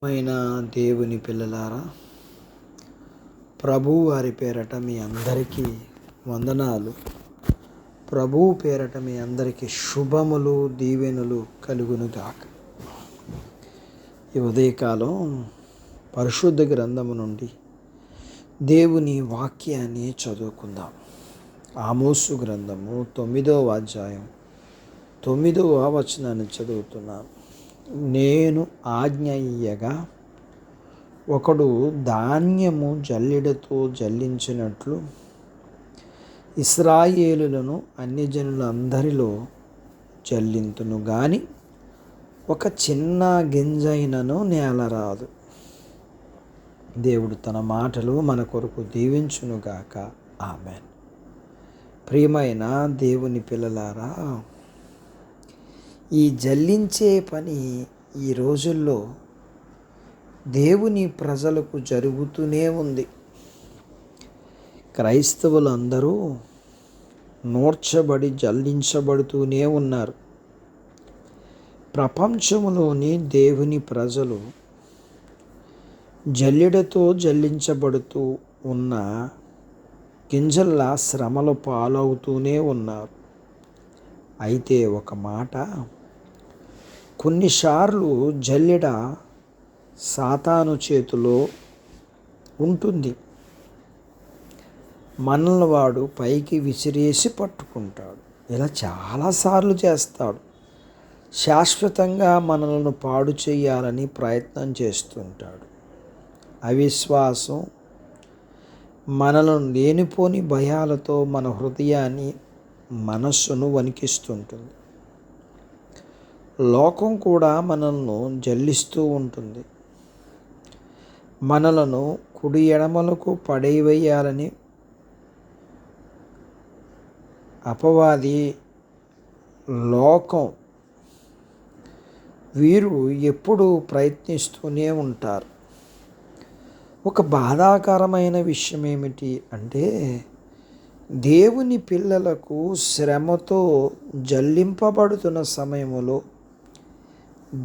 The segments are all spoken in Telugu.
మైన దేవుని పిల్లలారా, ప్రభువు వారి పేరట మీ అందరికీ వందనాలు. ప్రభువు పేరట మీ అందరికీ శుభములు, దీవెనలు కలుగునుగాక. ఈ ఉదయకాలం పరిశుద్ధ గ్రంథము నుండి దేవుని వాక్యాన్ని చదువుకుందాం. ఆమోసు గ్రంథము 9వ అధ్యాయం 9వ వచనాన్ని చదువుతున్నాను. నేను ఆజ్ఞ ఇయ్యగా ఒకడు ధాన్యము జల్లెడతో జల్లించినట్లు ఇశ్రాయేలులను అన్ని జనులందరిలో జల్లింతును గాని ఒక చిన్న గింజైనను నేలరాదు. దేవుడు తన మాటలు మన కొరకు దీవించునుగాక. ఆమేన్. ప్రియమైన దేవుని పిల్లలారా, ఈ జల్లించే పని ఈ రోజుల్లో దేవుని ప్రజలకు జరుగుతూనే ఉంది. క్రైస్తవులందరూ నూర్చబడి జల్లించబడుతూనే ఉన్నారు. ప్రపంచంలోని దేవుని ప్రజలు జల్లెడతో జల్లించబడుతూ ఉన్న గింజల్లా శ్రమల పాలవుతూనే ఉన్నారు. అయితే ఒక మాట, కొన్నిసార్లు జల్లెడ సాతాను చేతిలో ఉంటుంది. మనల్ని వాడు పైకి విసిరేసి పట్టుకుంటాడు. ఇలా చాలాసార్లు చేస్తాడు. శాశ్వతంగా మనలను పాడు చేయాలని ప్రయత్నం చేస్తుంటాడు. అవిశ్వాసం మనలను లేనిపోని భయాలతో మన హృదయాన్ని, మనస్సును వణికిస్తుంటుంది. లోకం కూడా మనల్ని జల్లిస్తూ ఉంటుంది. మనలను కుడి ఎడమలకు పడేవేయాలని అపవాది, లోకం వీరు ఎప్పుడూ ప్రయత్నిస్తూనే ఉంటారు. ఒక బాధాకరమైన విషయం ఏమిటి అంటే, దేవుని పిల్లలకు శ్రమతో జల్లింపబడుతున్న సమయంలో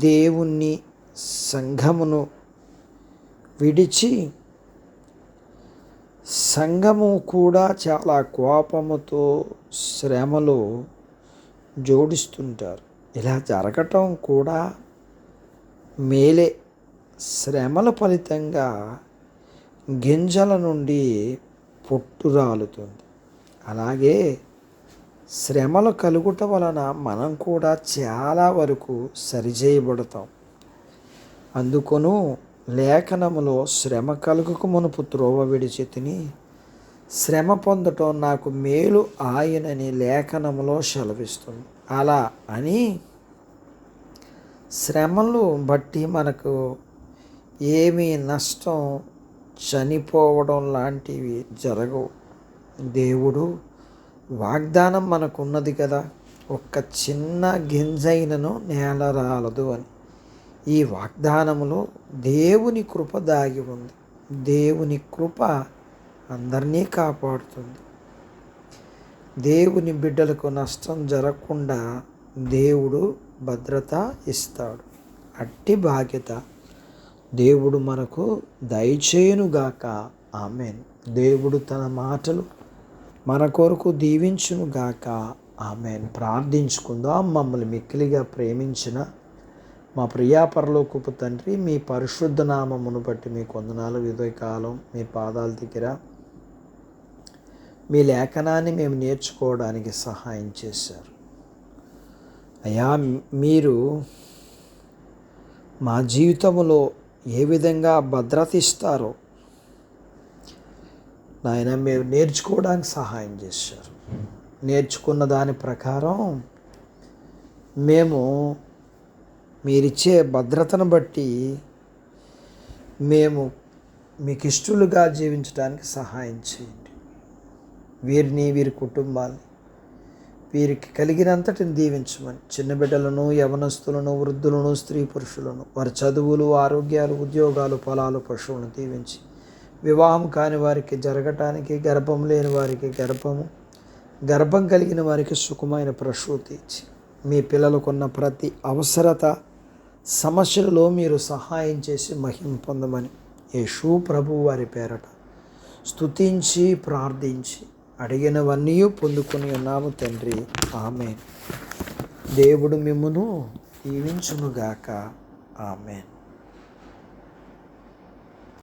దేవుని సంఘమును విడిచి సంఘము కూడా చాలా కోపముతో శ్రమలో జోడిస్తుంటారు. ఇలా జరగటం కూడా మేలే. శ్రమల ఫలితంగా గింజల నుండి పొట్టు రాలుతుంది. అలాగే శ్రమలు కలుగుట వలన మనం కూడా చాలా వరకు సరిచేయబడతాం. అందుకొను లేఖనములో శ్రమ కలుగక మునుపు త్రోవ విడిచి తిని శ్రమ పొందటం నాకు మేలు ఆయనని లేఖనములో సెలవిస్తుంది. అలా అని శ్రమలు బట్టి మనకు ఏమీ నష్టం, చనిపోవడం లాంటివి జరగవు. దేవుడు వాగ్దానం మనకున్నది కదా, ఒక్క చిన్న గింజైనను నేలరాలదు అని. ఈ వాగ్దానములో దేవుని కృప దాగి ఉంది. దేవుని కృప అందరినీ కాపాడుతుంది. దేవుని బిడ్డలకు నష్టం జరగకుండా దేవుడు భద్రత ఇస్తాడు. అట్టి బాధ్యత దేవుడు మనకు దయచేయునుగాక. ఆమేన్. దేవుడు తన మాటలు మన కొరకు దీవించునుగాక. ఆమేన్. ప్రార్థించుకుందాం. మమ్మల్ని మిక్కిలిగా ప్రేమించిన మా ప్రియా పరలోకపు తండ్రి, మీ పరిశుద్ధ నామమును బట్టి మీకు వందనాలు. ఉదయకాలం మీ పాదాల దగ్గర మీ లేఖనాన్ని మేము నేర్చుకోవడానికి సహాయం చేశారు. అయ్యా, మీరు మా జీవితంలో ఏ విధంగా భద్రత ఇస్తారో నాయన మేము నేర్చుకోవడానికి సహాయం చేశారు. నేర్చుకున్న దాని ప్రకారం మేము మీరిచ్చే భద్రతను బట్టి మేము మీకు ఇష్టలుగా జీవించడానికి సహాయం చేయండి. వీరిని, వీరి కుటుంబాన్ని, వీరికి కలిగినంతటిని దీవించమని, చిన్న బిడ్డలను, యవనస్తులను, వృద్ధులను, స్త్రీ పురుషులను, వారి చదువులు, ఆరోగ్యాలు, ఉద్యోగాలు, పొలాలు, పశువులను దీవించి, వివాహం కాని వారికి జరగటానికి, గర్భం లేని వారికి గర్భము, గర్భం కలిగిన వారికి సుఖమైన ప్రసూతి ఇచ్చి, మీ పిల్లలకున్న ప్రతి అవసరత సమస్యలలో మీరు సహాయం చేసి మహిమ పొందమని యేసు ప్రభువు వారి పేరట స్తుతించి ప్రార్థించి అడిగినవన్నీ పొందుకొని ఉన్నాము తండ్రి. ఆమేన్. దేవుడు మిమ్మును దీవించునుగాక. ఆమేన్.